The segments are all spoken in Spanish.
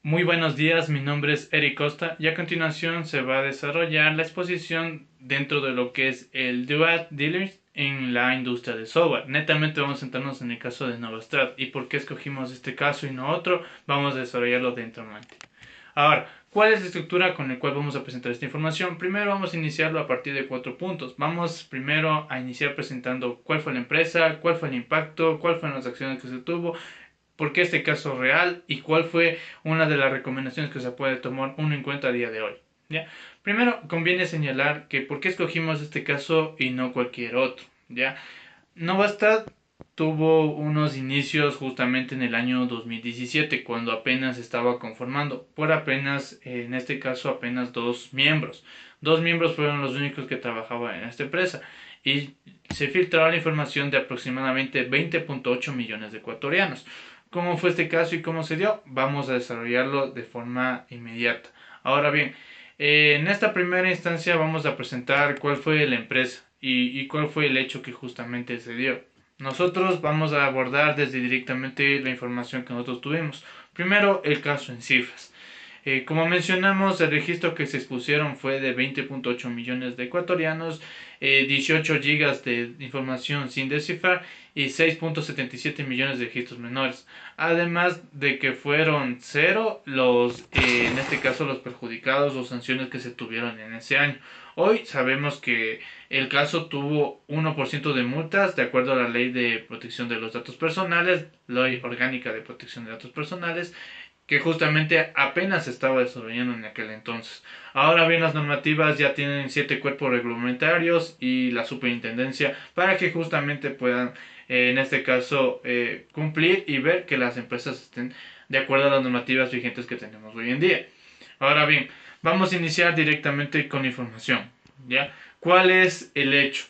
Muy buenos días, mi nombre es Eric Costa y a continuación se va a desarrollar la exposición dentro de lo que es el Dual Dealers en la industria del software. Netamente vamos a centrarnos en el caso de Novastrat y por qué escogimos este caso y no otro, vamos a desarrollarlo dentro. Ahora, ¿cuál es la estructura con la cual vamos a presentar esta información? Primero vamos a iniciarlo a partir de 4 puntos. Vamos primero a iniciar presentando cuál fue la empresa, cuál fue el impacto, cuáles fueron las acciones que se tuvo, por qué este caso real y cuál fue una de las recomendaciones que se puede tomar uno en cuenta a día de hoy. ¿Ya? Primero, conviene señalar que por qué escogimos este caso y no cualquier otro. ¿Ya? Novastad tuvo unos inicios justamente en el año 2017, cuando apenas estaba conformando, por apenas, en este caso, apenas dos miembros. Dos miembros fueron los únicos que trabajaban en esta empresa y se filtraba la información de aproximadamente 20.8 millones de ecuatorianos. ¿Cómo fue este caso y cómo se dio? Vamos a desarrollarlo de forma inmediata. Ahora bien, en esta primera instancia vamos a presentar cuál fue la empresa y cuál fue el hecho que justamente se dio. Nosotros vamos a abordar desde directamente la información que nosotros tuvimos. Primero, el caso en cifras. Como mencionamos, el registro que se expusieron fue de 20.8 millones de ecuatorianos, 18 gigas de información sin descifrar y 6.77 millones de registros menores. Además de que fueron cero en este caso, los perjudicados o sanciones que se tuvieron en ese año. Hoy sabemos que el caso tuvo 1% de multas de acuerdo a la ley de protección de los datos personales, ley orgánica de protección de datos personales, que justamente apenas se estaba desarrollando en aquel entonces. Ahora bien, las normativas ya tienen 7 cuerpos reglamentarios y la superintendencia para que justamente puedan, en este caso, cumplir y ver que las empresas estén de acuerdo a las normativas vigentes que tenemos hoy en día. Ahora bien, vamos a iniciar directamente con información. ¿Ya? ¿Cuál es el hecho?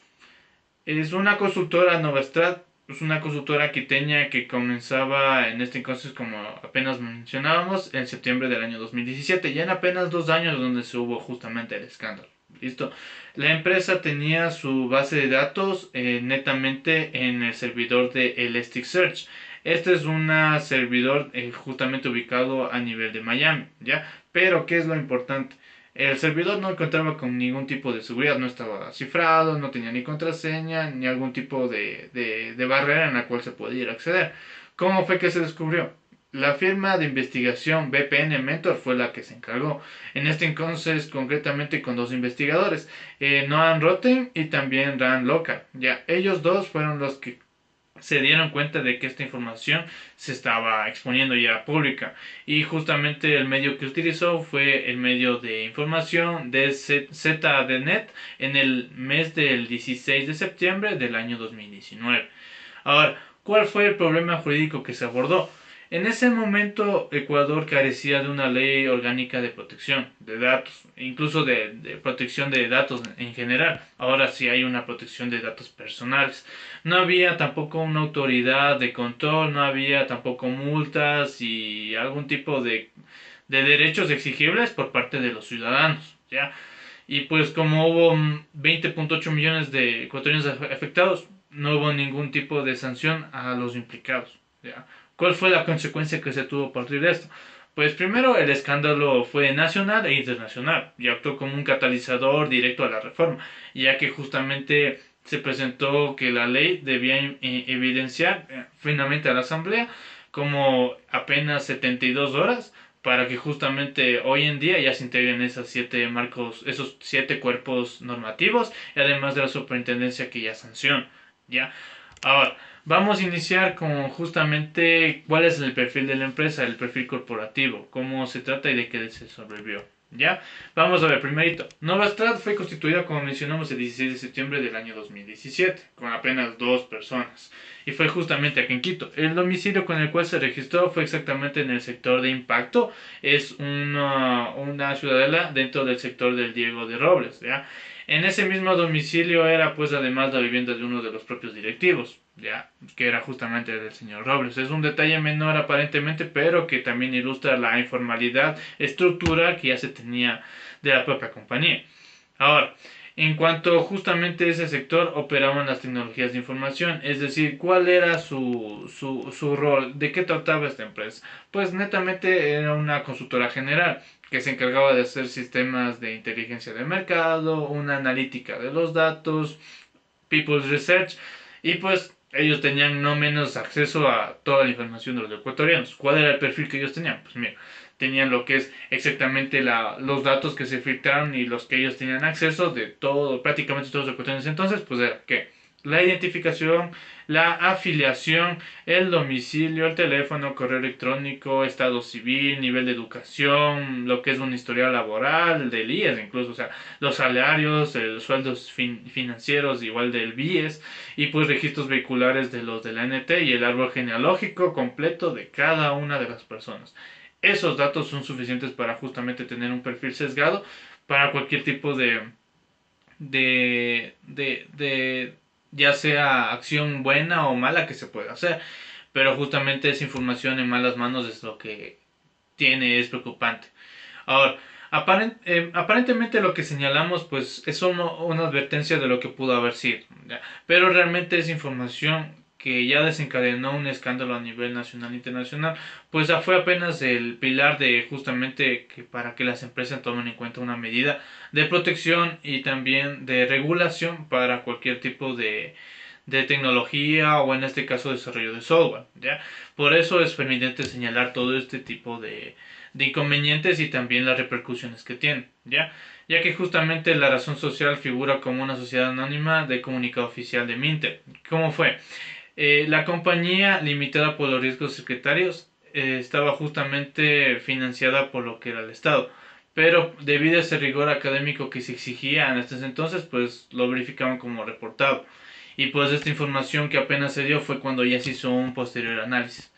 Es una consultora Novastrat, es una consultora quiteña que comenzaba en este entonces, como apenas mencionábamos, en septiembre del año 2017, ya en apenas 2 años donde se hubo justamente el escándalo. ¿Listo? La empresa tenía su base de datos netamente en el servidor de Elasticsearch. Este es un servidor justamente ubicado a nivel de Miami, ¿ya? Pero, ¿qué es lo importante? El servidor no encontraba con ningún tipo de seguridad, no estaba cifrado, no tenía ni contraseña, ni algún tipo de barrera en la cual se podía acceder. ¿Cómo fue que se descubrió? La firma de investigación VPN Mentor fue la que se encargó. En este entonces, concretamente con dos investigadores, Noam Rotem y también Ran Loca. Ya, ellos dos fueron los que se dieron cuenta de que esta información se estaba exponiendo y era pública. Y justamente el medio que utilizó fue el medio de información de ZDNet en el mes del 16 de septiembre del año 2019. Ahora, ¿cuál fue el problema jurídico que se abordó? En ese momento Ecuador carecía de una ley orgánica de protección de datos, incluso de protección de datos en general. Ahora sí hay una protección de datos personales. No había tampoco una autoridad de control, no había tampoco multas y algún tipo de derechos exigibles por parte de los ciudadanos, ¿ya? Y pues como hubo 20.8 millones de ecuatorianos afectados, no hubo ningún tipo de sanción a los implicados, ¿ya? ¿Cuál fue la consecuencia que se tuvo a partir de esto? Pues primero el escándalo fue nacional e internacional y actuó como un catalizador directo a la reforma, ya que justamente se presentó que la ley debía evidenciar finalmente a la Asamblea como apenas 72 horas para que justamente hoy en día ya se integren esas 7 marcos, esos 7 cuerpos normativos, y además de la superintendencia que ya sanciona, ¿ya? Ahora, vamos a iniciar con justamente cuál es el perfil de la empresa, el perfil corporativo, cómo se trata y de qué se sobrevivió. ¿Ya? Vamos a ver, primerito. Novastrat fue constituida, como mencionamos, el 16 de septiembre del año 2017, con apenas dos personas. Y fue justamente aquí en Quito. El domicilio con el cual se registró fue exactamente en el sector de impacto. Es una ciudadela dentro del sector del Diego de Robles, ¿ya? En ese mismo domicilio era pues además la vivienda de uno de los propios directivos, ya, que era justamente del señor Robles. Es un detalle menor aparentemente, pero que también ilustra la informalidad estructural que ya se tenía de la propia compañía. Ahora, En cuanto justamente ese sector operaban las tecnologías de información, es decir, cuál era su rol, de qué trataba esta empresa. Pues netamente era una consultora general que se encargaba de hacer sistemas de inteligencia de mercado, una analítica de los datos, People's Research, y pues ellos tenían no menos acceso a toda la información de los ecuatorianos. ¿Cuál era el perfil que ellos tenían? Pues mira, tenían lo que es exactamente los datos que se filtraron y los que ellos tenían acceso de todo, prácticamente todos los ecuatorianos. Entonces, pues era que la identificación, la afiliación, el domicilio, el teléfono, correo electrónico, estado civil, nivel de educación, lo que es un historial laboral, del IES incluso, o sea, los salarios, los sueldos financieros igual del BIES y pues registros vehiculares de los de la NT y el árbol genealógico completo de cada una de las personas. Esos datos son suficientes para justamente tener un perfil sesgado para cualquier tipo de ya sea acción buena o mala que se pueda hacer. Pero justamente esa información en malas manos es lo que es preocupante. Ahora, aparentemente lo que señalamos pues es una advertencia de lo que pudo haber sido, ¿ya? Pero realmente es información que ya desencadenó un escándalo a nivel nacional e internacional, pues ya fue apenas el pilar de justamente que para que las empresas tomen en cuenta una medida de protección y también de regulación para cualquier tipo de tecnología o en este caso desarrollo de software, ¿ya? Por eso es pertinente señalar todo este tipo de inconvenientes y también las repercusiones que tiene, ¿ya? Ya que justamente la razón social figura como una sociedad anónima de comunicado oficial de Minter. ¿Cómo fue? La compañía, limitada por los riesgos secretarios, estaba justamente financiada por lo que era el Estado. Pero debido a ese rigor académico que se exigía en estos entonces, pues lo verificaban como reportado. Y pues esta información que apenas se dio fue cuando ya se hizo un posterior análisis.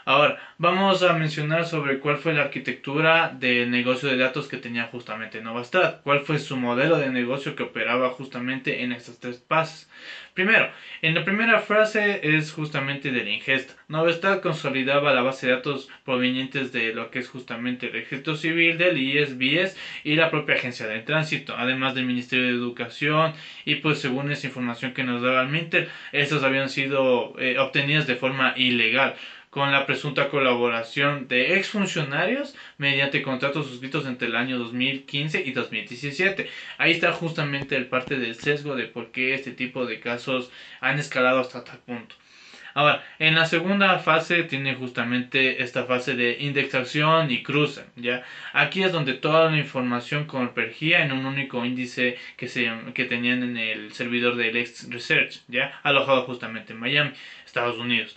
Ahora, vamos a mencionar sobre cuál fue la arquitectura del negocio de datos que tenía justamente Novastrat, cuál fue su modelo de negocio que operaba justamente en estas tres fases. Primero, en la primera fase es justamente de la ingesta. Novastrat consolidaba la base de datos provenientes de lo que es justamente el registro civil del IES, BIES y la propia agencia de tránsito, además del Ministerio de Educación y pues según esa información que nos daba el Minter, estas habían sido obtenidas de forma ilegal con la presunta colaboración de exfuncionarios mediante contratos suscritos entre el año 2015 y 2017. Ahí está justamente el parte del sesgo de por qué este tipo de casos han escalado hasta tal punto. Ahora, en la segunda fase tiene justamente esta fase de indexación y cruce, ¿ya? Aquí es donde toda la información convergía en un único índice que tenían en el servidor de Lex Research, ¿ya? Alojado justamente en Miami, Estados Unidos.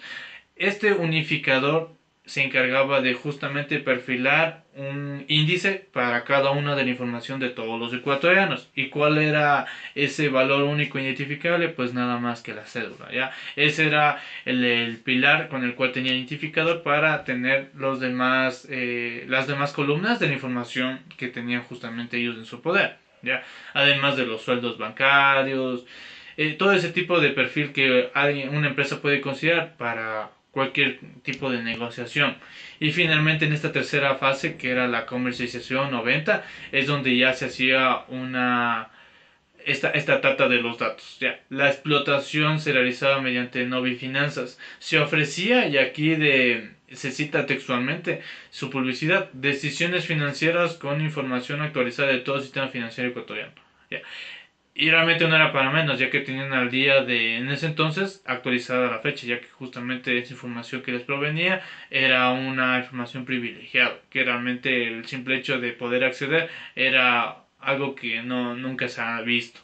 Este unificador se encargaba de justamente perfilar un índice para cada una de la información de todos los ecuatorianos. ¿Y cuál era ese valor único identificable? Pues nada más que la cédula, ¿ya? Ese era el pilar con el cual tenía el identificador para tener las demás columnas de la información que tenían justamente ellos en su poder, ¿ya? Además de los sueldos bancarios, todo ese tipo de perfil que una empresa puede considerar para cualquier tipo de negociación. Y finalmente en esta tercera fase, que era la comercialización o venta, es donde ya se hacía esta trata de los datos. Ya. La explotación se realizaba mediante Novi Finanzas. Se ofrecía, y aquí se cita textualmente, su publicidad, decisiones financieras con información actualizada de todo el sistema financiero ecuatoriano. Ya. Y realmente no era para menos, ya que tenían al día en ese entonces actualizada la fecha, ya que justamente esa información que les provenía era una información privilegiada, que realmente el simple hecho de poder acceder era algo que nunca se ha visto.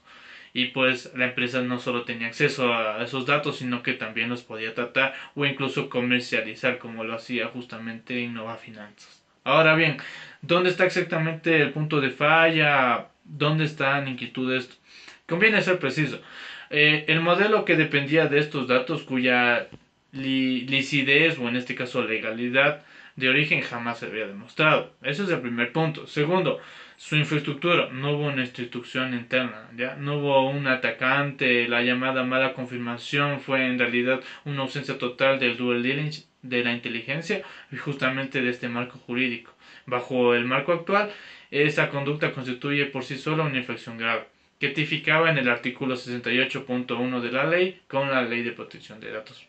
Y pues la empresa no solo tenía acceso a esos datos, sino que también los podía tratar o incluso comercializar como lo hacía justamente Innova Finanzas. Ahora bien, ¿dónde está exactamente el punto de falla? ¿Dónde están inquietudes? Conviene ser preciso. El modelo que dependía de estos datos, cuya licidez o en este caso legalidad de origen jamás se había demostrado. Ese es el primer punto. Segundo, su infraestructura. No hubo una instrucción interna, ¿ya? No hubo un atacante. La llamada mala confirmación fue en realidad una ausencia total del dual diligence de la inteligencia y justamente de este marco jurídico. Bajo el marco actual, esa conducta constituye por sí sola una infracción grave. que tipificaba en el artículo 68.1 de la ley con la ley de protección de datos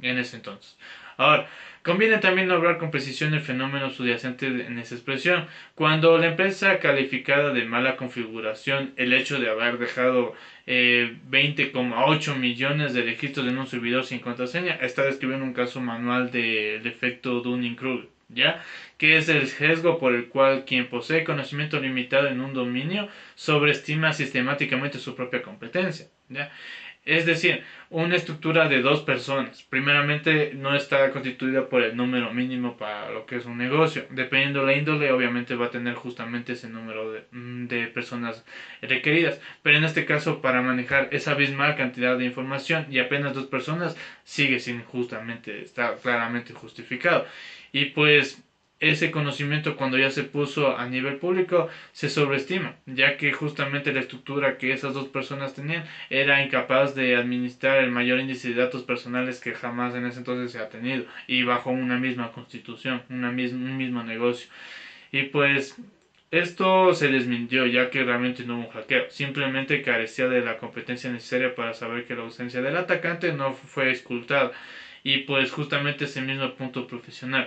en ese entonces. Ahora, conviene también nombrar con precisión el fenómeno subyacente en esa expresión. Cuando la empresa calificada de mala configuración el hecho de haber dejado 20,8 millones de registros en un servidor sin contraseña está describiendo un caso manual del efecto Dunning-Kruger, ¿ya? Que es el sesgo por el cual quien posee conocimiento limitado en un dominio sobreestima sistemáticamente su propia competencia, ¿ya? Es decir, una estructura de dos personas. Primeramente, no está constituida por el número mínimo para lo que es un negocio. Dependiendo de la índole, obviamente va a tener justamente ese número de personas requeridas. Pero en este caso, para manejar esa abismal cantidad de información y apenas dos personas, sigue sin justamente, está claramente justificado. Y pues ese conocimiento cuando ya se puso a nivel público se sobreestima, ya que justamente la estructura que esas dos personas tenían era incapaz de administrar el mayor índice de datos personales que jamás en ese entonces se ha tenido y bajo una misma constitución, un mismo negocio. Y pues esto se desmintió ya que realmente no hubo un hackeo, simplemente carecía de la competencia necesaria para saber que la ausencia del atacante no fue escultada y pues justamente ese mismo punto profesional.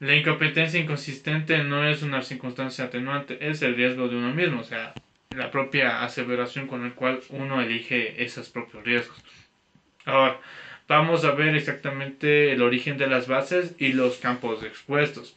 La incompetencia inconsistente no es una circunstancia atenuante, es el riesgo de uno mismo, o sea, la propia aseveración con la cual uno elige esos propios riesgos. Ahora, vamos a ver exactamente el origen de las bases y los campos expuestos.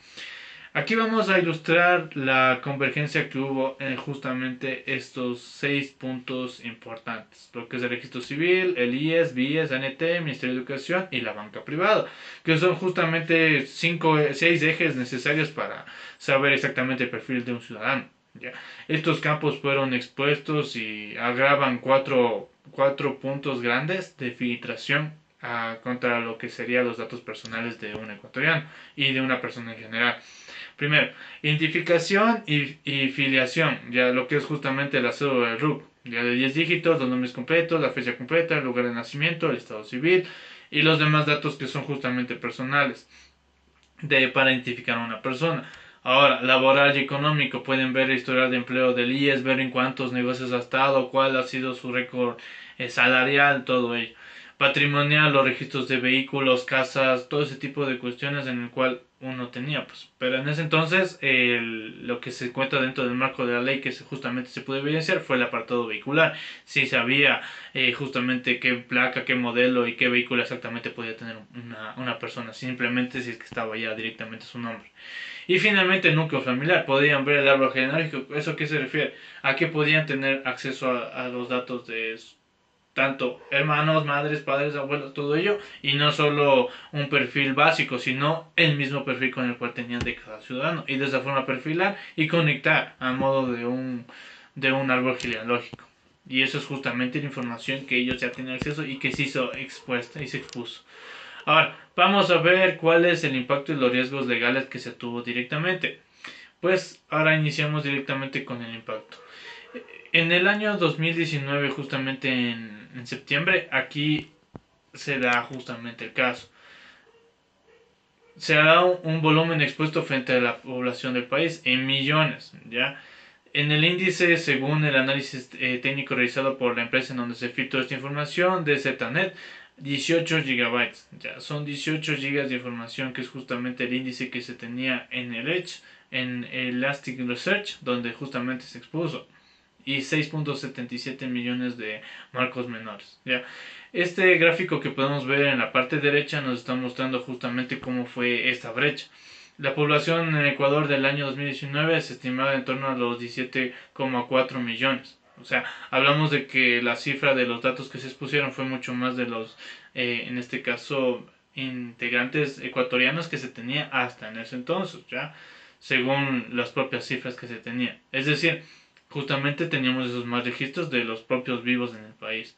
Aquí vamos a ilustrar la convergencia que hubo en justamente estos 6 puntos importantes, lo que es el registro civil, el IES, BIES, ANT, Ministerio de Educación y la banca privada, que son justamente 6 ejes necesarios para saber exactamente el perfil de un ciudadano. ¿Ya? Estos campos fueron expuestos y agravan cuatro puntos grandes de filtración contra lo que serían los datos personales de un ecuatoriano y de una persona en general. Primero, identificación y filiación, ya lo que es justamente la cédula del RUC, ya de 10 dígitos, los nombres completos, la fecha completa, el lugar de nacimiento, el estado civil y los demás datos que son justamente personales para identificar a una persona. Ahora, laboral y económico, pueden ver el historial de empleo del IES, ver en cuántos negocios ha estado, cuál ha sido su récord salarial, todo ello. Patrimonial, los registros de vehículos, casas, todo ese tipo de cuestiones en el cual uno tenía, pues. Pero en ese entonces, lo que se encuentra dentro del marco de la ley que justamente se puede evidenciar fue el apartado vehicular. Si sabía justamente qué placa, qué modelo y qué vehículo exactamente podía tener una persona, simplemente si es que estaba ya directamente su nombre. Y finalmente el núcleo familiar, podían ver el árbol genealógico. ¿Eso qué se refiere? A que podían tener acceso a los datos de tanto hermanos, madres, padres, abuelos, todo ello, y no solo un perfil básico, sino el mismo perfil con el cual tenían de cada ciudadano, y de esa forma perfilar y conectar a modo de un árbol genealógico. Y eso es justamente la información que ellos ya tenían acceso y que se hizo expuesta y se expuso. Ahora, vamos a ver cuál es el impacto y los riesgos legales que se tuvo directamente. Pues ahora iniciamos directamente con el impacto. En el año 2019, justamente en septiembre, aquí se da justamente el caso. Se da un volumen expuesto frente a la población del país en millones, ¿ya? En el índice, según el análisis técnico realizado por la empresa en donde se filtró esta información de Zetanet, 18 gigabytes, ya son 18 gigas de información que es justamente el índice que se tenía en el Edge, en Elasticsearch, donde justamente se expuso y 6.77 millones de marcos menores. ¿Ya? Este gráfico que podemos ver en la parte derecha nos está mostrando justamente cómo fue esta brecha. La población en Ecuador del año 2019 se estimaba en torno a los 17,4 millones. O sea, hablamos de que la cifra de los datos que se expusieron fue mucho más de los, en este caso, integrantes ecuatorianos que se tenía hasta en ese entonces, ¿ya? Según las propias cifras que se tenían. Es decir, justamente teníamos esos más registros de los propios vivos en el país.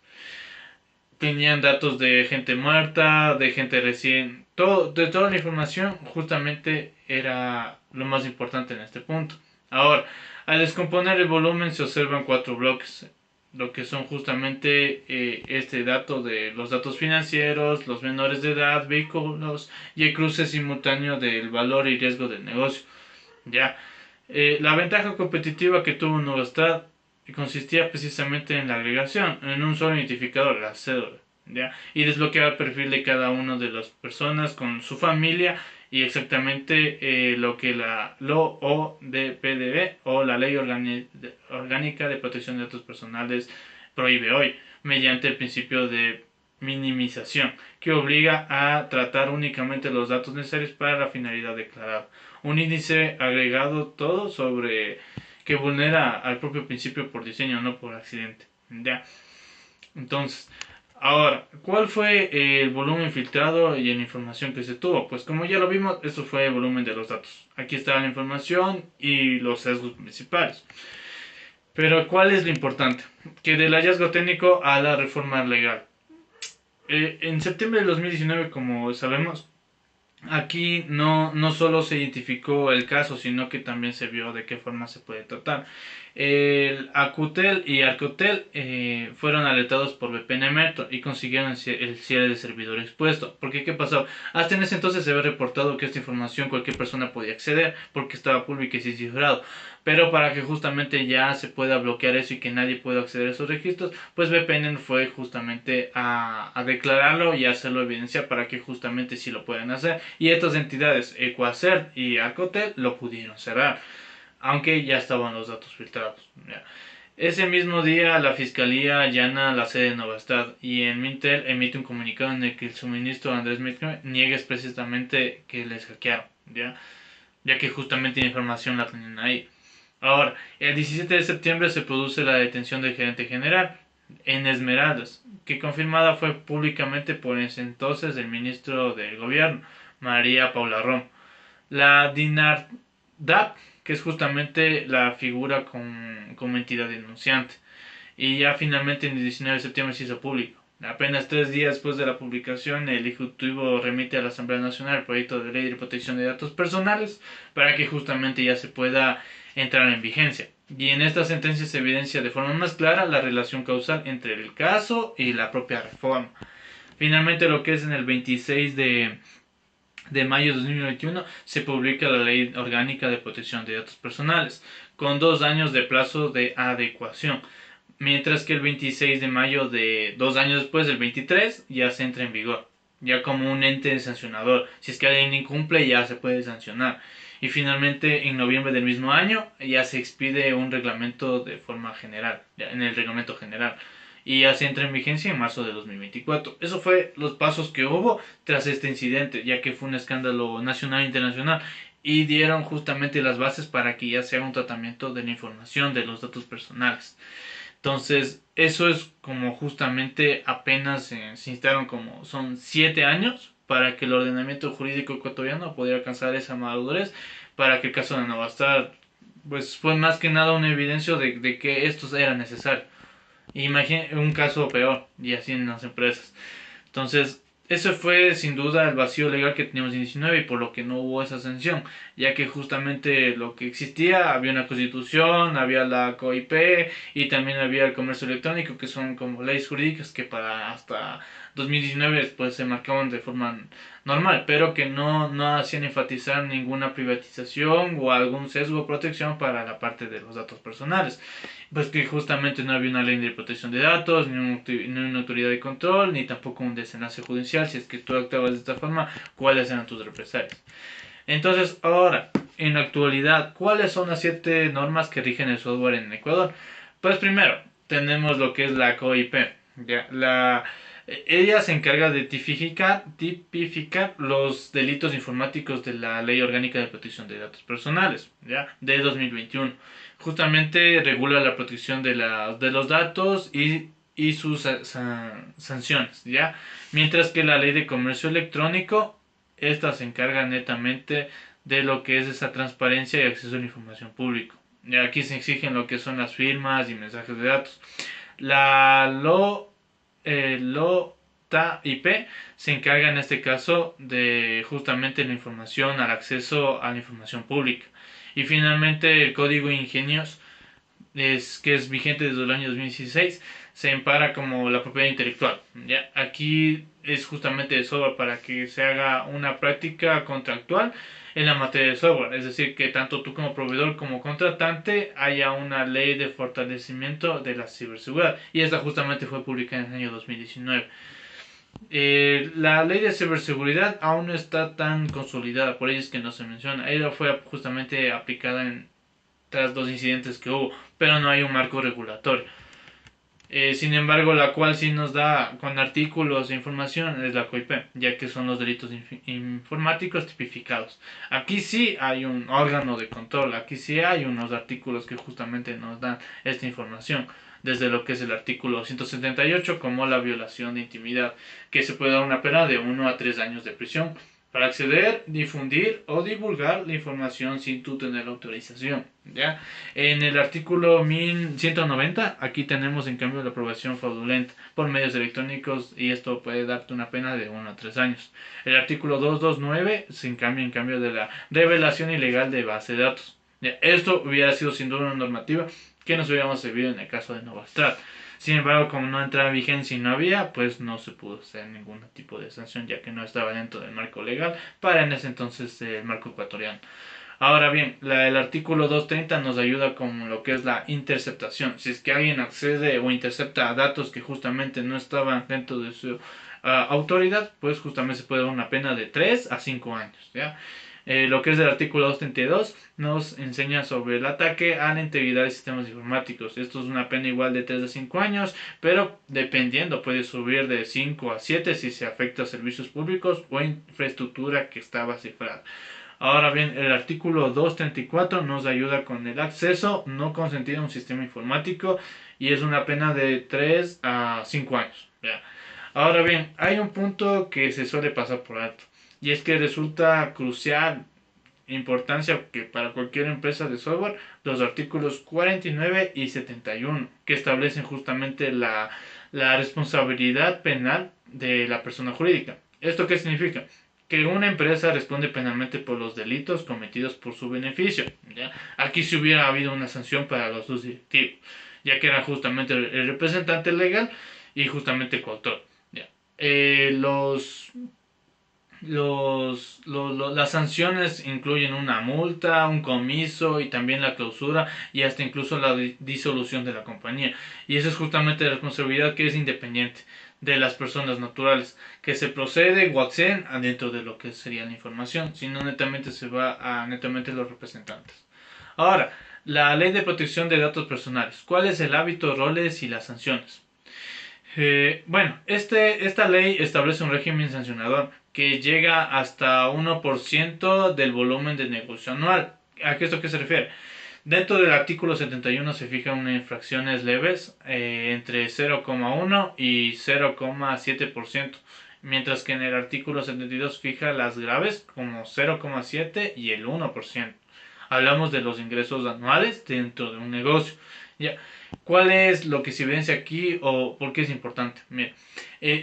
Tenían datos de gente muerta, de gente recién, de toda la información justamente era lo más importante en este punto. Ahora, al descomponer el volumen se observan 4 bloques, lo que son justamente este dato de los datos financieros, los menores de edad, vehículos y el cruce simultáneo del valor y riesgo del negocio. Ya, la ventaja competitiva que tuvo Nuevostad consistía precisamente en la agregación, en un solo identificador, la cédula, ¿ya? Y desbloqueaba el perfil de cada una de las personas con su familia y exactamente lo que la LODPDB o la Ley Orgánica de Protección de Datos Personales prohíbe hoy, mediante el principio de minimización, que obliga a tratar únicamente los datos necesarios para la finalidad declarada. Un índice agregado todo sobre que vulnera al propio principio por diseño, no por accidente. ¿Ya? Entonces, ahora, ¿cuál fue el volumen filtrado y la información que se tuvo? Pues como ya lo vimos, eso fue el volumen de los datos. Aquí está la información y los sesgos principales. Pero ¿cuál es lo importante? Que del hallazgo técnico a la reforma legal. En septiembre de 2019, como sabemos, aquí no solo se identificó el caso, sino que también se vio de qué forma se puede tratar. El Acutel y Arcotel fueron alertados por VPN Merto y consiguieron el cierre de servidor expuesto. Porque ¿qué pasó? Hasta en ese entonces se había reportado que esta información cualquier persona podía acceder porque estaba pública y sin cifrado. Pero para que justamente ya se pueda bloquear eso y que nadie pueda acceder a esos registros, pues VPN fue justamente a declararlo y a hacerlo evidencia para que justamente sí lo puedan hacer. Y estas entidades, Equacer y Arcotel, lo pudieron cerrar, aunque ya estaban los datos filtrados. ¿Ya? Ese mismo día, la fiscalía allana la sede de Novastad y en Mintel emite un comunicado en el que el suministro de Andrés Mitchell niega explícitamente que les hackearon, ya que justamente la información la tenían ahí. Ahora, el 17 de septiembre se produce la detención del gerente general en Esmeraldas, que confirmada fue públicamente por ese entonces el ministro del gobierno, María Paula Rom. La DINARDAP, que es justamente la figura como entidad denunciante. Y ya finalmente en el 19 de septiembre se hizo público. Apenas 3 días después de la publicación, el Ejecutivo remite a la Asamblea Nacional el proyecto de ley de protección de datos personales para que justamente ya se pueda entrar en vigencia. Y en esta sentencia se evidencia de forma más clara la relación causal entre el caso y la propia reforma. Finalmente, lo que es en el 26 de mayo de 2021 se publica la Ley Orgánica de Protección de Datos Personales, con 2 años de plazo de adecuación. Mientras que el 26 de mayo de 2 años después, el 23, ya se entra en vigor, ya como un ente sancionador. Si es que alguien incumple, ya se puede sancionar. Y finalmente, en noviembre del mismo año, ya se expide un reglamento de forma general, ya en el reglamento general. Y ya se entra en vigencia en marzo de 2024. Eso fue los pasos que hubo tras este incidente, ya que fue un escándalo nacional e internacional. Y dieron justamente las bases para que ya se haga un tratamiento de la información, de los datos personales. Entonces, eso es como justamente apenas se instaron como son 7 años para que el ordenamiento jurídico ecuatoriano pudiera alcanzar esa madurez para que el caso de Novastar pues fue más que nada una evidencia de que esto era necesario. Imagínate un caso peor y así en las empresas. Entonces, eso fue sin duda el vacío legal que teníamos en 19 y por lo que no hubo esa sanción, ya que justamente lo que existía, había una constitución, había la COIP y también había el comercio electrónico, que son como leyes jurídicas que para hasta 2019 pues se marcaban de forma normal, pero que no hacían enfatizar ninguna privatización o algún sesgo o protección para la parte de los datos personales. Pues que justamente no había una ley de protección de datos, ni una autoridad de control, ni tampoco un desenlace judicial. Si es que tú actuabas de esta forma, ¿cuáles eran tus represalias? Entonces, ahora, en la actualidad, ¿cuáles son las 7 normas que rigen el software en Ecuador? Pues primero, tenemos lo que es la COIP. ¿Ya? Ella se encarga de tipificar los delitos informáticos de la Ley Orgánica de Protección de Datos Personales, ¿ya? De 2021. Justamente regula la protección de los datos y sus sanciones, ¿ya? Mientras que la Ley de Comercio Electrónico, esta se encarga netamente de lo que es esa transparencia y acceso a la información pública. Y aquí se exigen lo que son las firmas y mensajes de datos. La LOTAIP se encarga en este caso de justamente la información, al acceso a la información pública. Y finalmente el código Ingenios, que es vigente desde el año 2016, se empara como la propiedad intelectual. ¿Ya? Aquí es justamente de software para que se haga una práctica contractual en la materia de software, es decir, que tanto tú como proveedor como contratante haya una ley de fortalecimiento de la ciberseguridad, y esta justamente fue publicada en el año 2019. La ley de ciberseguridad aún no está tan consolidada, por ello es que no se menciona. Ella fue justamente aplicada en tras dos incidentes que hubo, pero no hay un marco regulatorio. Sin embargo, la cual sí nos da con artículos e información es la COIP, ya que son los delitos informáticos tipificados. Aquí sí hay un órgano de control, aquí sí hay unos artículos que justamente nos dan esta información, desde lo que es el artículo 178 como la violación de intimidad, que se puede dar una pena de 1 a 3 años de prisión para acceder, difundir o divulgar la información sin tú tener la autorización. ¿Ya? En el artículo 1190, aquí tenemos en cambio la aprobación fraudulenta por medios electrónicos, y esto puede darte una pena de 1 a 3 años. El artículo 229 se en cambio de la revelación ilegal de base de datos. ¿Ya? Esto hubiera sido sin duda una normativa que nos hubiéramos servido en el caso de Novastrat. Sin embargo, como no entraba en vigencia y no había, pues no se pudo hacer ningún tipo de sanción, ya que no estaba dentro del marco legal para en ese entonces el marco ecuatoriano. Ahora bien, el artículo 230 nos ayuda con lo que es la interceptación. Si es que alguien accede o intercepta a datos que justamente no estaban dentro de su autoridad, pues justamente se puede dar una pena de 3 a 5 años. ¿Ya? Lo que es el artículo 232 nos enseña sobre el ataque a la integridad de sistemas informáticos. Esto es una pena igual de 3 a 5 años, pero dependiendo puede subir de 5 a 7 si se afecta a servicios públicos o infraestructura que estaba cifrada. Ahora bien, el artículo 234 nos ayuda con el acceso no consentido a un sistema informático, y es una pena de 3 a 5 años. ¿Ya? Ahora bien, hay un punto que se suele pasar por alto, y es que resulta crucial importancia que para cualquier empresa de software los artículos 49 y 71, que establecen justamente la responsabilidad penal de la persona jurídica. ¿Esto qué significa? Que una empresa responde penalmente por los delitos cometidos por su beneficio. ¿Ya? Aquí si hubiera habido una sanción para los dos directivos, ya que era justamente el representante legal y justamente el coautor. ¿Ya? Las sanciones incluyen una multa, un comiso y también la clausura y hasta incluso la disolución de la compañía. Y esa es justamente la responsabilidad que es independiente de las personas naturales, que se procede o acceden adentro de lo que sería la información, sino netamente se va a netamente los representantes. Ahora, la ley de protección de datos personales. ¿Cuál es el hábito, roles y las sanciones? Esta ley establece un régimen sancionador que llega hasta 1% del volumen de negocio anual. ¿A esto qué se refiere? Dentro del artículo 71 se fijan unas infracciones leves entre 0,1 y 0,7%, mientras que en el artículo 72 fija las graves como 0,7 y el 1%. Hablamos de los ingresos anuales dentro de un negocio. Ya. ¿Cuál es lo que se evidencia aquí o por qué es importante? Mira,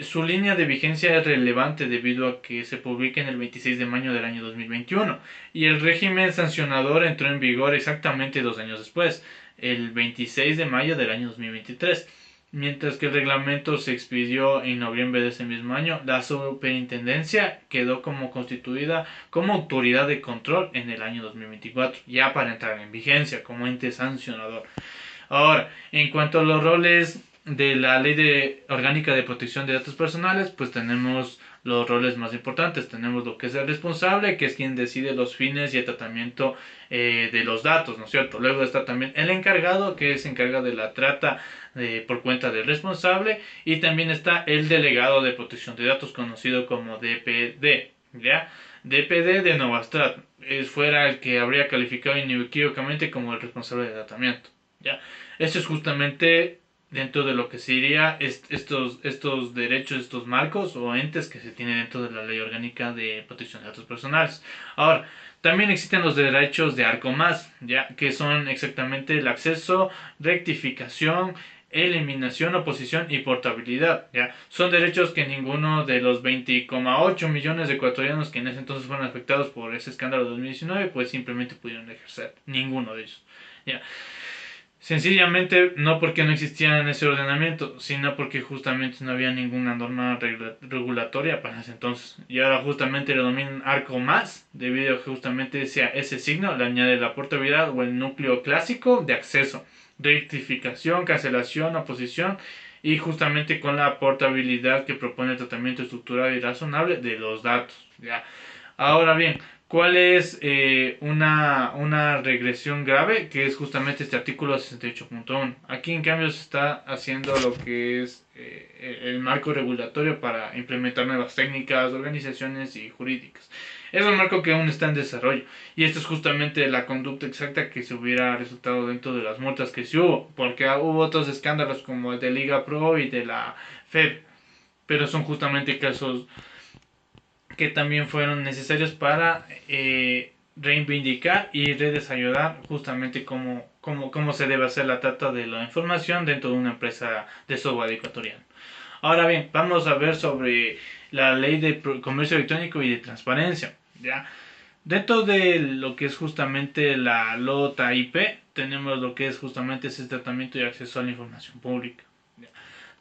su línea de vigencia es relevante debido a que se publica en el 26 de mayo del año 2021 y el régimen sancionador entró en vigor exactamente 2 años después, el 26 de mayo del año 2023. Mientras que el reglamento se expidió en noviembre de ese mismo año, la superintendencia quedó como constituida como autoridad de control en el año 2024, ya para entrar en vigencia como ente sancionador. Ahora, en cuanto a los roles de la orgánica de protección de datos personales, pues tenemos los roles más importantes. Tenemos lo que es el responsable, que es quien decide los fines y el tratamiento de los datos, ¿no es cierto? Luego está también el encargado, que se encarga de la trata por cuenta del responsable, y también está el delegado de protección de datos, conocido como DPD, ¿ya? DPD de Novastrat, fuera el que habría calificado inequívocamente como el responsable de tratamiento. ¿Ya? Eso es justamente dentro de lo que sería estos derechos, estos marcos o entes que se tienen dentro de la Ley Orgánica de Protección de Datos Personales. Ahora, también existen los derechos de Arco Más, ¿ya? Que son exactamente el acceso, rectificación, eliminación, oposición y portabilidad. ¿Ya? Son derechos que ninguno de los 20,8 millones de ecuatorianos que en ese entonces fueron afectados por ese escándalo de 2019 pues simplemente pudieron ejercer. Ninguno de ellos. ¿Ya? Sencillamente no porque no existía en ese ordenamiento, sino porque justamente no había ninguna norma regulatoria para ese entonces. Y ahora justamente le dominan arco más, debido a que justamente ese signo le añade la portabilidad o el núcleo clásico de acceso, rectificación, cancelación, oposición y justamente con la portabilidad que propone el tratamiento estructurado y razonable de los datos. ¿Ya? Ahora bien, ¿cuál es una regresión grave? Que es justamente este artículo 68.1. Aquí en cambio se está haciendo lo que es el marco regulatorio para implementar nuevas técnicas, organizaciones y jurídicas. Es un marco que aún está en desarrollo y esto es justamente la conducta exacta que se hubiera resultado dentro de las multas que se hubo, porque hubo otros escándalos como el de Liga Pro y de la FED, pero son justamente casos que también fueron necesarios para reivindicar y redesayudar justamente cómo se debe hacer la trata de la información dentro de una empresa de software ecuatoriano. Ahora bien, vamos a ver sobre la ley de comercio electrónico y de transparencia. ¿Ya? Dentro de lo que es justamente la LOTA IP, tenemos lo que es justamente ese tratamiento y acceso a la información pública. ¿Ya?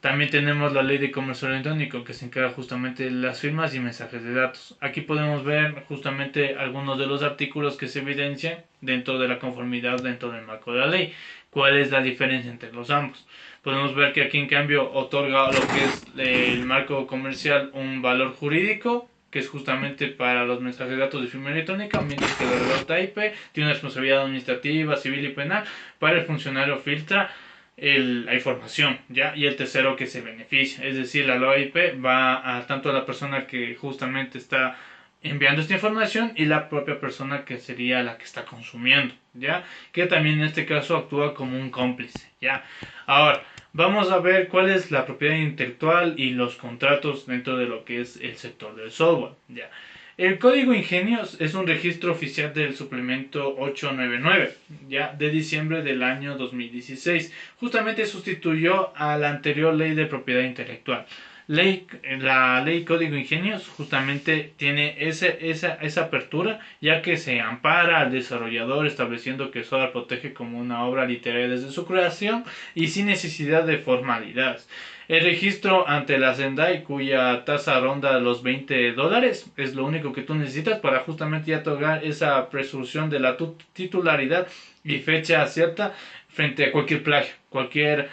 También tenemos la ley de comercio electrónico que se encarga justamente de las firmas y mensajes de datos. Aquí podemos ver justamente algunos de los artículos que se evidencian dentro de la conformidad dentro del marco de la ley. ¿Cuál es la diferencia entre los ambos? Podemos ver que aquí en cambio otorga lo que es el marco comercial un valor jurídico que es justamente para los mensajes de datos de firma electrónica, mientras que la red IP tiene una responsabilidad administrativa, civil y penal para el funcionario filtra la información, ¿ya? Y el tercero que se beneficia, es decir, la LOIP va a tanto a la persona que justamente está enviando esta información y la propia persona que sería la que está consumiendo, ¿ya? Que también en este caso actúa como un cómplice, ¿ya? Ahora, vamos a ver cuál es la propiedad intelectual y los contratos dentro de lo que es el sector del software, ¿ya? El código ingenios es un registro oficial del suplemento 899, ya de diciembre del año 2016. Justamente sustituyó a la anterior ley de propiedad intelectual. La ley Código Ingenios justamente tiene esa apertura, ya que se ampara al desarrollador estableciendo que SOA protege como una obra literaria desde su creación y sin necesidad de formalidades. El registro ante la Sendai, cuya tasa ronda los $20, es lo único que tú necesitas para justamente ya otorgar esa presunción de la titularidad y fecha cierta frente a cualquier plagio, cualquier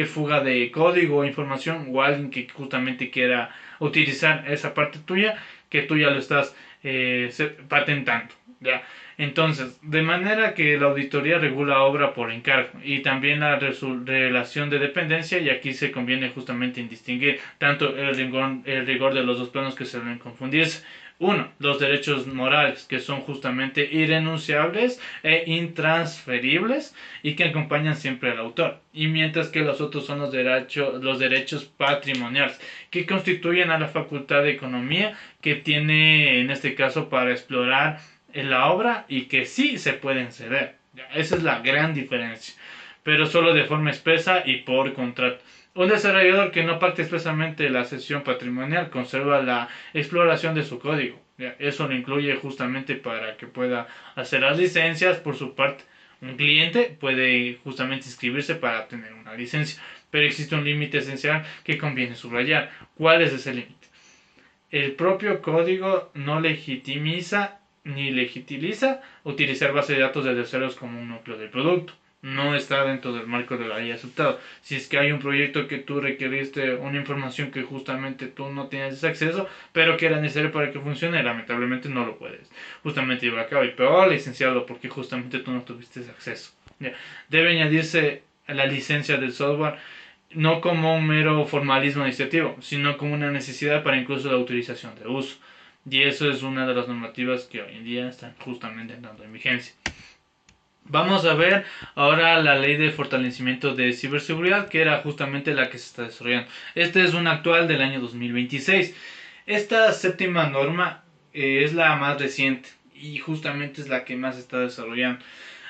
fuga de código o información o alguien que justamente quiera utilizar esa parte tuya que tú ya lo estás patentando. ¿Ya? Entonces, de manera que la auditoría regula obra por encargo y también la relación de dependencia, y aquí se conviene justamente en distinguir tanto el rigor de los dos planos que se deben confundirse. Uno, los derechos morales, que son justamente irrenunciables e intransferibles y que acompañan siempre al autor. Y mientras que los otros son los derechos patrimoniales, que constituyen a la facultad de economía que tiene en este caso para explorar en la obra y que sí se pueden ceder. Esa es la gran diferencia, pero solo de forma expresa y por contrato. Un desarrollador que no pacte expresamente la cesión patrimonial conserva la exploración de su código. Eso lo incluye justamente para que pueda hacer las licencias por su parte. Un cliente puede justamente inscribirse para tener una licencia, pero existe un límite esencial que conviene subrayar. ¿Cuál es ese límite? El propio código no legitimiza ni legitimiza utilizar bases de datos de terceros como un núcleo del producto. No está dentro del marco de la ley aceptado. Si es que hay un proyecto que tú requeriste una información que justamente tú no tienes acceso, pero que era necesario para que funcione, lamentablemente no lo puedes justamente llevar a cabo. Y peor, licenciado, porque justamente tú no tuviste acceso. Debe añadirse a la licencia del software no como un mero formalismo administrativo, sino como una necesidad para incluso la autorización de uso. Y eso es una de las normativas que hoy en día están justamente entrando en vigencia. Vamos a ver ahora la ley de fortalecimiento de ciberseguridad, que era justamente la que se está desarrollando. Esta es una actual del año 2026. Esta séptima norma es la más reciente y justamente es la que más se está desarrollando.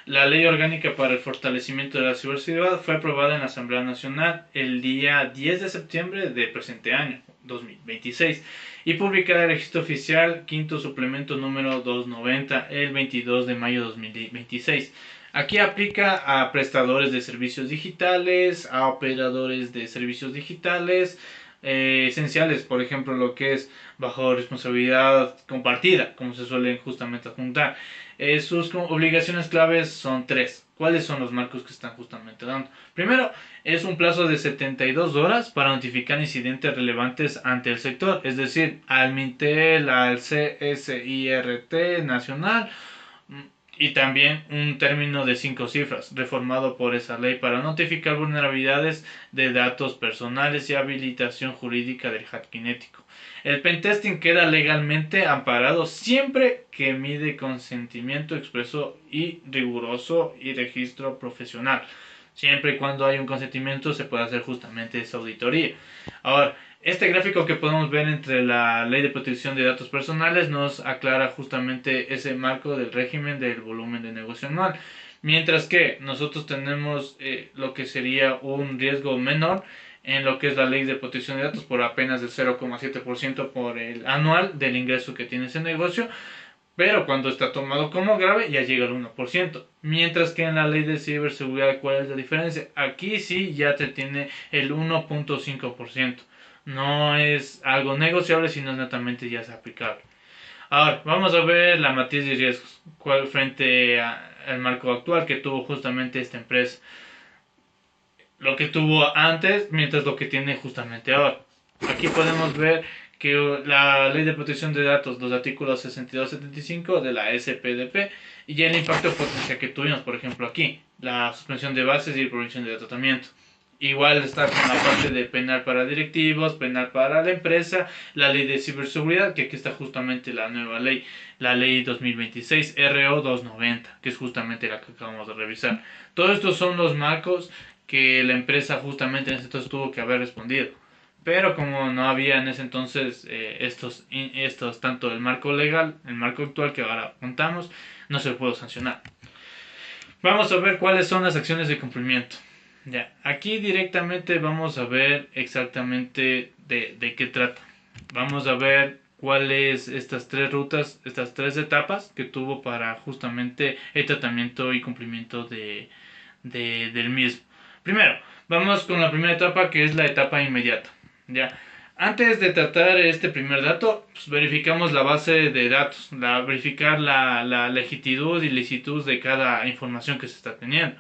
La Ley Orgánica para el Fortalecimiento de la Ciberseguridad fue aprobada en la Asamblea Nacional el día 10 de septiembre del presente año. 2026 y publicará el registro oficial quinto suplemento número 290 el 22 de mayo de 2026. Aquí aplica a prestadores de servicios digitales, a operadores de servicios digitales esenciales, por ejemplo, lo que es bajo responsabilidad compartida, como se suelen justamente juntar. Sus obligaciones claves son tres. ¿Cuáles son los marcos que están justamente dando? Primero, es un plazo de 72 horas para notificar incidentes relevantes ante el sector, es decir, al Mintel, al CSIRT nacional, y también un término de 5 cifras, reformado por esa ley para notificar vulnerabilidades de datos personales y habilitación jurídica del hacking ético. El pentesting queda legalmente amparado siempre que mide consentimiento expreso y riguroso y registro profesional. Siempre y cuando hay un consentimiento se puede hacer justamente esa auditoría. Ahora, este gráfico que podemos ver entre la Ley de Protección de Datos Personales nos aclara justamente ese marco del régimen del volumen de negocio anual. Mientras que nosotros tenemos lo que sería un riesgo menor en lo que es la Ley de Protección de Datos por apenas el 0,7% por el anual del ingreso que tiene ese negocio, pero cuando está tomado como grave ya llega al 1%. Mientras que en la ley de ciberseguridad, ¿cuál es la diferencia? Aquí sí ya te tiene el 1,5%. No es algo negociable, sino netamente ya es aplicable. Ahora, vamos a ver la matriz de riesgos frente al marco actual que tuvo justamente esta empresa. Lo que tuvo antes, mientras lo que tiene justamente ahora. Aquí podemos ver que la Ley de Protección de Datos, los artículos 62-75 de la SPDP, y el impacto potencial que tuvimos, por ejemplo, aquí, la suspensión de bases y prohibición de tratamiento. Igual está con la parte de penal para directivos, penal para la empresa, la ley de ciberseguridad, que aquí está justamente la nueva ley, la ley 2026 RO 290, que es justamente la que acabamos de revisar. Todos estos son los marcos que la empresa justamente en ese entonces tuvo que haber respondido. Pero como no había en ese entonces estos, tanto el marco legal, el marco actual que ahora contamos, no se pudo sancionar. Vamos a ver cuáles son las acciones de cumplimiento. Ya, aquí directamente vamos a ver exactamente de qué trata. Vamos a ver cuáles estas tres rutas, estas tres etapas que tuvo para justamente el tratamiento y cumplimiento del mismo. Primero, vamos con la primera etapa que es la etapa inmediata. Ya. Antes de tratar este primer dato, pues verificamos la base de datos, verificar la legitimidad y licitud de cada información que se está teniendo.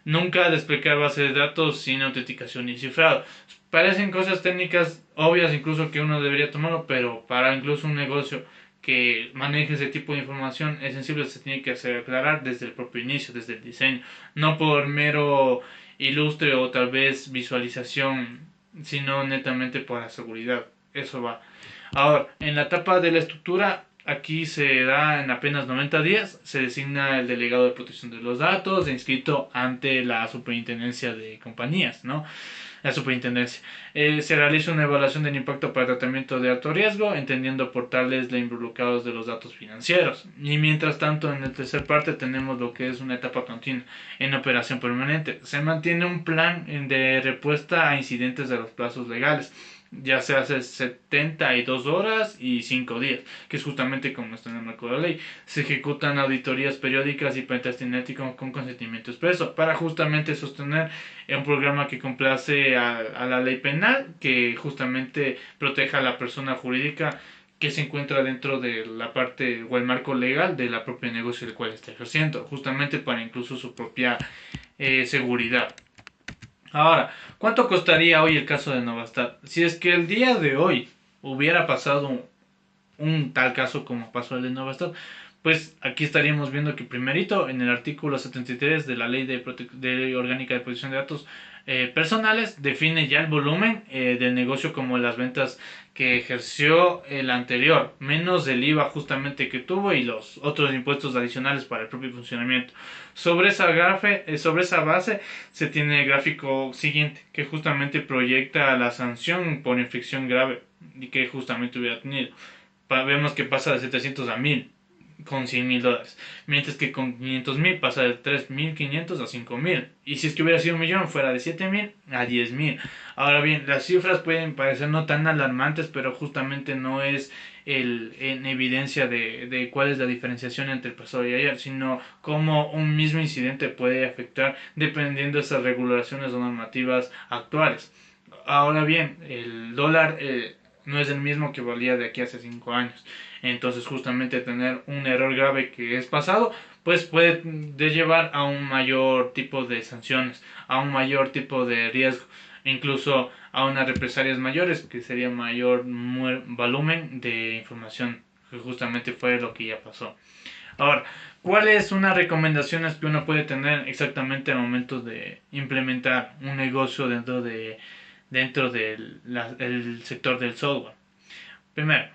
Nunca desplegar base de datos sin autenticación y cifrado. Parecen cosas técnicas obvias incluso que uno debería tomarlo, pero para incluso un negocio que maneje ese tipo de información es sensible, se tiene que hacer aclarar desde el propio inicio, desde el diseño, no por mero ilustre o tal vez visualización, sino netamente por la seguridad. Eso va. Ahora, en la etapa de la estructura, aquí se da en apenas 90 días, se designa el delegado de protección de los datos, inscrito ante la superintendencia de compañías, ¿no? La superintendencia. Se realiza una evaluación del impacto para tratamiento de alto riesgo, entendiendo por tales los involucrados de los datos financieros. Y mientras tanto, en la tercera parte tenemos lo que es una etapa continua en operación permanente. Se mantiene un plan de respuesta a incidentes de los plazos legales, ya se hace 72 horas y 5 días, que es justamente como está en el marco de la ley. Se ejecutan auditorías periódicas y pentesting ético con consentimiento expreso para justamente sostener un programa que complace a la ley penal, que justamente proteja a la persona jurídica que se encuentra dentro de la parte o el marco legal de la propia negocio del cual está ejerciendo, justamente para incluso su propia seguridad. Ahora, ¿cuánto costaría hoy el caso de Novastat? Si es que el día de hoy hubiera pasado un tal caso como pasó el de Novastat, pues aquí estaríamos viendo que primerito en el artículo 73 de la Ley de Orgánica de Protección de Datos Personales define ya el volumen del negocio como las ventas que ejerció el anterior, menos el IVA justamente que tuvo y los otros impuestos adicionales para el propio funcionamiento. Sobre esa base se tiene el gráfico siguiente, que justamente proyecta la sanción por infracción grave y que justamente hubiera tenido. Vemos que pasa de 700 a 1000. con $100,000, mientras que con 500,000 pasa de 3.500 a 5.000, y si es que hubiera sido un millón fuera de 7.000 a 10.000. Ahora bien, las cifras pueden parecer no tan alarmantes, pero justamente no es en evidencia de cuál es la diferenciación entre el pasado y ayer, sino cómo un mismo incidente puede afectar dependiendo de esas regulaciones o normativas actuales. Ahora bien, el dólar no es el mismo que valía de aquí hace 5 años. Entonces justamente tener un error grave que es pasado, pues puede llevar a un mayor tipo de sanciones, a un mayor tipo de riesgo, incluso a unas represalias mayores, que sería mayor volumen de información, que justamente fue lo que ya pasó. Ahora, ¿cuáles son las recomendaciones que uno puede tener exactamente al momento de implementar un negocio dentro del sector del software? Primero,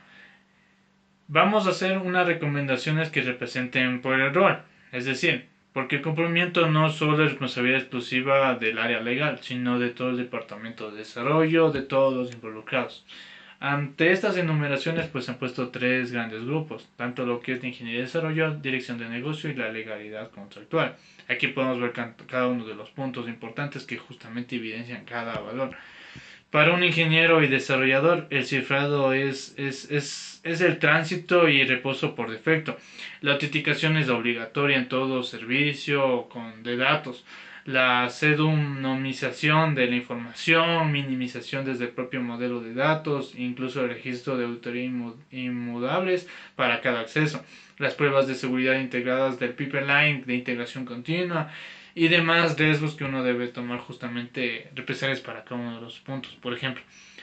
vamos a hacer unas recomendaciones que representen por el rol, es decir, porque el cumplimiento no solo es responsabilidad exclusiva del área legal, sino de todo el departamento de desarrollo, de todos los involucrados. Ante estas enumeraciones pues se han puesto tres grandes grupos, tanto lo que es de ingeniería de desarrollo, dirección de negocio y la legalidad contractual. Aquí podemos ver cada uno de los puntos importantes que justamente evidencian cada valor. Para un ingeniero y desarrollador, el cifrado es el tránsito y reposo por defecto. La autenticación es obligatoria en todo servicio de datos. La pseudonimización de la información, minimización desde el propio modelo de datos, incluso el registro de autoría inmutables para cada acceso. Las pruebas de seguridad integradas del pipeline de integración continua y demás riesgos que uno debe tomar justamente represalias para cada uno de los puntos. Por ejemplo,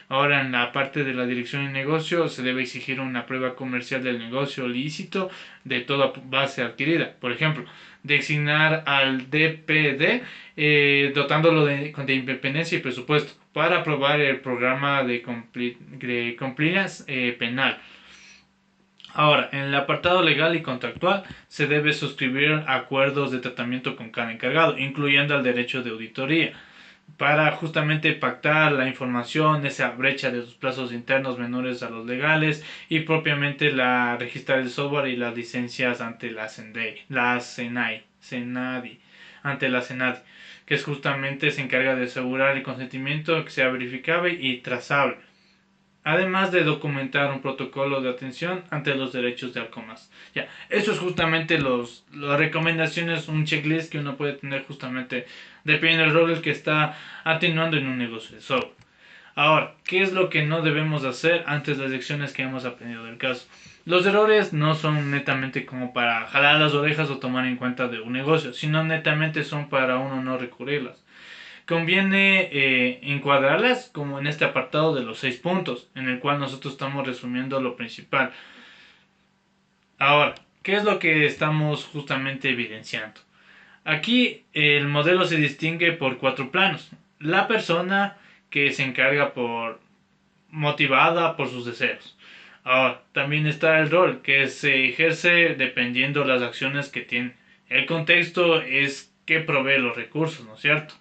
ahora en la parte de la dirección de negocio se debe exigir una prueba comercial del negocio lícito de toda base adquirida. Por ejemplo, designar al DPD dotándolo de independencia y presupuesto para aprobar el programa de compliance penal. Ahora, en el apartado legal y contractual se debe suscribir acuerdos de tratamiento con cada encargado, incluyendo el derecho de auditoría, para justamente pactar la información, esa brecha de los plazos internos menores a los legales y propiamente la registrar el software y las licencias ante la Senadi, ante la Senadi, que es justamente se encarga de asegurar el consentimiento que sea verificable y trazable, además de documentar un protocolo de atención ante los derechos de Alcomas. Ya, eso es justamente las recomendaciones, un checklist que uno puede tener justamente dependiendo del rol que está atenuando en un negocio de software. Ahora, ¿qué es lo que no debemos hacer antes de las lecciones que hemos aprendido del caso? Los errores no son netamente como para jalar las orejas o tomar en cuenta de un negocio, sino netamente son para uno no recurrirlas. Conviene encuadrarlas como en este apartado de los 6 puntos, en el cual nosotros estamos resumiendo lo principal. Ahora, ¿qué es lo que estamos justamente evidenciando? Aquí el modelo se distingue por 4 planos. La persona que se encarga motivada por sus deseos. Ahora, también está el rol que se ejerce dependiendo de las acciones que tiene. El contexto es que provee los recursos, ¿no es cierto?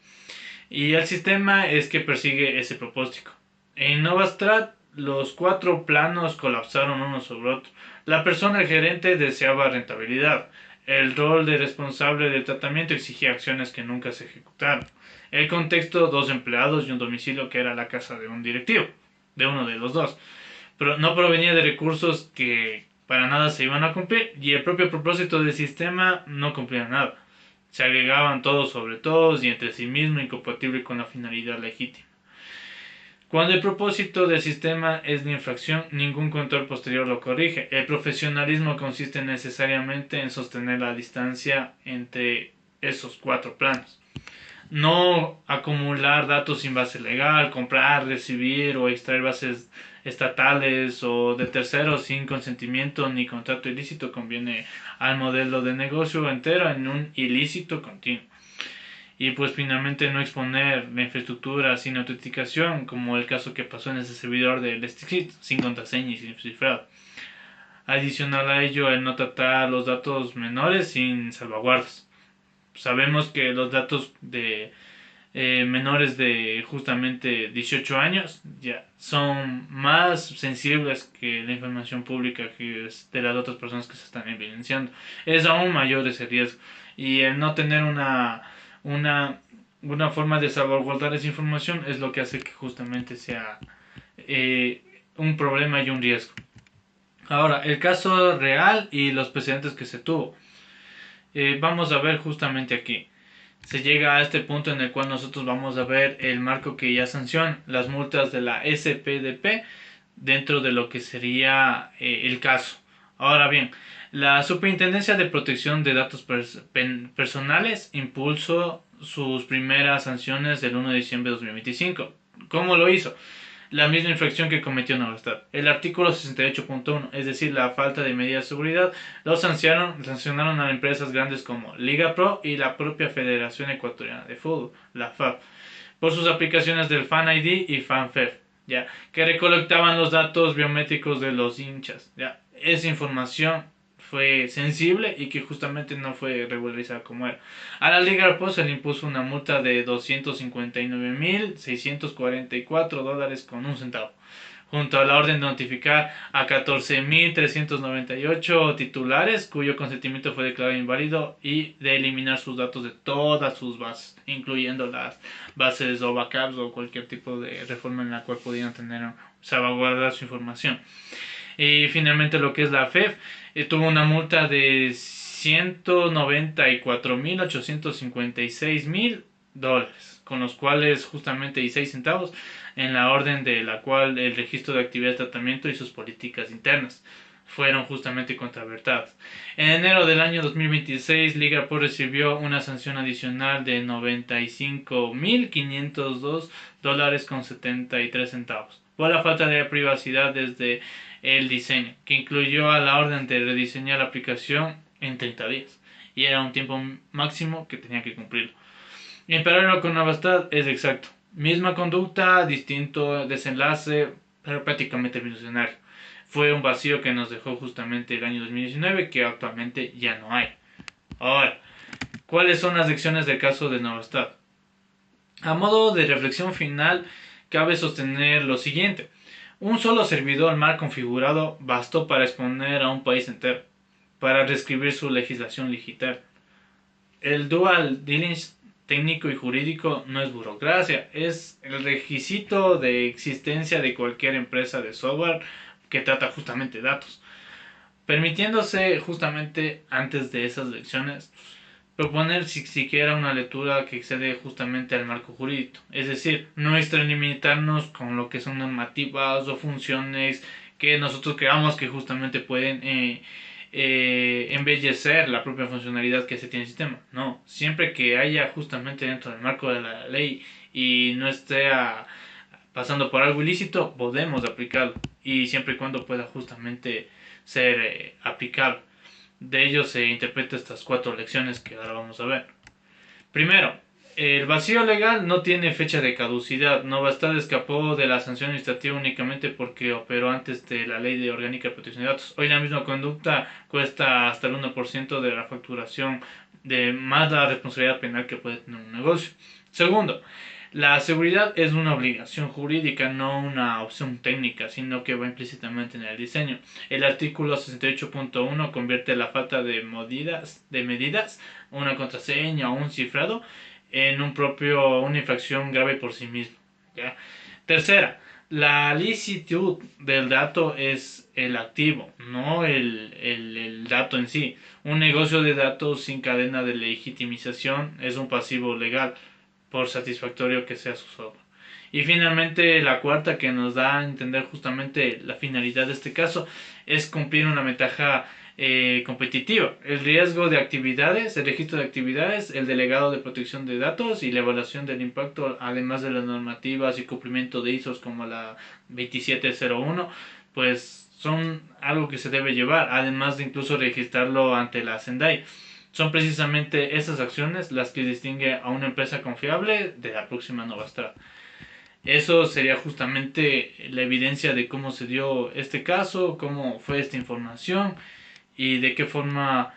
Y el sistema es que persigue ese propósito. En Novastrat, los 4 planos colapsaron uno sobre otro. La persona, el gerente, deseaba rentabilidad. El rol de responsable del tratamiento exigía acciones que nunca se ejecutaron. El contexto, 2 empleados y un domicilio que era la casa de un directivo, de uno de los dos. Pero no provenía de recursos que para nada se iban a cumplir y el propio propósito del sistema no cumplía nada. Se agregaban todos sobre todos y entre sí mismo incompatible con la finalidad legítima. Cuando el propósito del sistema es la infracción, ningún control posterior lo corrige. El profesionalismo consiste necesariamente en sostener la distancia entre esos 4 planos. No acumular datos sin base legal, comprar, recibir o extraer bases estatales o de terceros sin consentimiento ni contrato ilícito conviene al modelo de negocio entero en un ilícito continuo. Y pues finalmente no exponer la infraestructura sin autenticación, como el caso que pasó en ese servidor del STXIT, sin contraseña y sin cifrado. Adicional a ello, el no tratar los datos menores sin salvaguardas. Sabemos que los datos menores de justamente 18 años ya son más sensibles que la información pública que es de las otras personas que se están evidenciando. Es aún mayor ese riesgo. Y el no tener una, una forma de salvaguardar esa información es lo que hace que justamente sea eh, un problema y un riesgo. Ahora, el caso real y los precedentes que se tuvo. Vamos a ver justamente aquí. Se llega a este punto en el cual nosotros vamos a ver el marco que ya sanciona, las multas de la SPDP dentro de lo que sería el caso. Ahora bien, la Superintendencia de Protección de Datos Personales impulsó sus primeras sanciones el 1 de diciembre de 2025. ¿Cómo lo hizo? La misma infracción que cometió Navistar. El artículo 68.1, es decir, la falta de medidas de seguridad, lo sancionaron a empresas grandes como Liga Pro y la propia Federación Ecuatoriana de Fútbol, la FAF, por sus aplicaciones del Fan ID y FanFEF, ya, que recolectaban los datos biométricos de los hinchas, ya. Esa información fue sensible y que justamente no fue regularizada como era. A la Liga Pro se le impuso una multa de 259.644 dólares con un centavo, junto a la orden de notificar a 14.398 titulares cuyo consentimiento fue declarado inválido y de eliminar sus datos de todas sus bases, incluyendo las bases o backups o cualquier tipo de reforma en la cual pudieran tener salvaguardar su información. Y finalmente lo que es la FEF tuvo una multa de 194.856.000 dólares, con los cuales justamente 16 centavos en la orden de la cual el registro de actividad de tratamiento y sus políticas internas fueron justamente contravertadas. En enero del año 2026, Liga Pro recibió una sanción adicional de 95.502 dólares con 73 centavos por la falta de privacidad desde el diseño, que incluyó a la orden de rediseñar la aplicación en 30 días, y era un tiempo máximo que tenía que cumplirlo. Y en paralelo con Navastad es exacto. Misma conducta, distinto desenlace, pero prácticamente visionario. Fue un vacío que nos dejó justamente el año 2019 que actualmente ya no hay. Ahora, ¿cuáles son las lecciones del caso de Navastad? A modo de reflexión final, cabe sostener lo siguiente. Un solo servidor mal configurado bastó para exponer a un país entero, para reescribir su legislación digital. El dual dealing técnico y jurídico no es burocracia, es el requisito de existencia de cualquier empresa de software que trata justamente datos, permitiéndose justamente antes de esas lecciones proponer siquiera una lectura que excede justamente al marco jurídico, es decir, no extralimitarnos con lo que son normativas o funciones que nosotros creamos que justamente pueden embellecer la propia funcionalidad que se tiene el sistema. No, siempre que haya justamente dentro del marco de la ley y no esté pasando por algo ilícito, podemos aplicarlo y siempre y cuando pueda justamente ser aplicable. De ello se interpreta estas 4 lecciones que ahora vamos a ver. Primero, el vacío legal no tiene fecha de caducidad. Novastad escapó de la sanción administrativa únicamente porque operó antes de la ley de orgánica de protección de datos. Hoy la misma conducta cuesta hasta el 1% de la facturación de más la responsabilidad penal que puede tener un negocio. Segundo, la seguridad es una obligación jurídica, no una opción técnica, sino que va implícitamente en el diseño. El artículo 68.1 convierte la falta de medidas, una contraseña o un cifrado, en una infracción grave por sí mismo. ¿Ya? Tercera, la licitud del dato es el activo, no el dato en sí. Un negocio de datos sin cadena de legitimización es un pasivo legal, por satisfactorio que sea su software. Y finalmente la cuarta que nos da a entender justamente la finalidad de este caso es cumplir una ventaja competitiva. El riesgo de actividades, el registro de actividades, el delegado de protección de datos y la evaluación del impacto, además de las normativas y cumplimiento de ISOs como la 2701, pues son algo que se debe llevar, además de incluso registrarlo ante la SENDAI. Son precisamente esas acciones las que distinguen a una empresa confiable de la próxima Novastrat. Eso sería justamente la evidencia de cómo se dio este caso, cómo fue esta información y de qué forma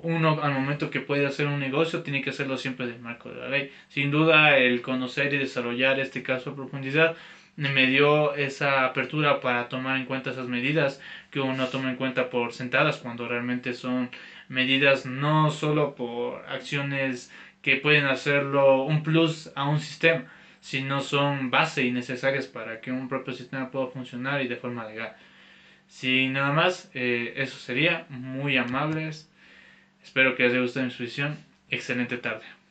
uno al momento que puede hacer un negocio tiene que hacerlo siempre del marco de la ley. Sin duda, el conocer y desarrollar este caso a profundidad me dio esa apertura para tomar en cuenta esas medidas que uno toma en cuenta por sentadas cuando realmente son medidas no solo por acciones que pueden hacerlo un plus a un sistema, sino son base y necesarias para que un propio sistema pueda funcionar y de forma legal. Sin nada más, eso sería. Muy amables. Espero que les haya gustado mi exposición. Excelente tarde.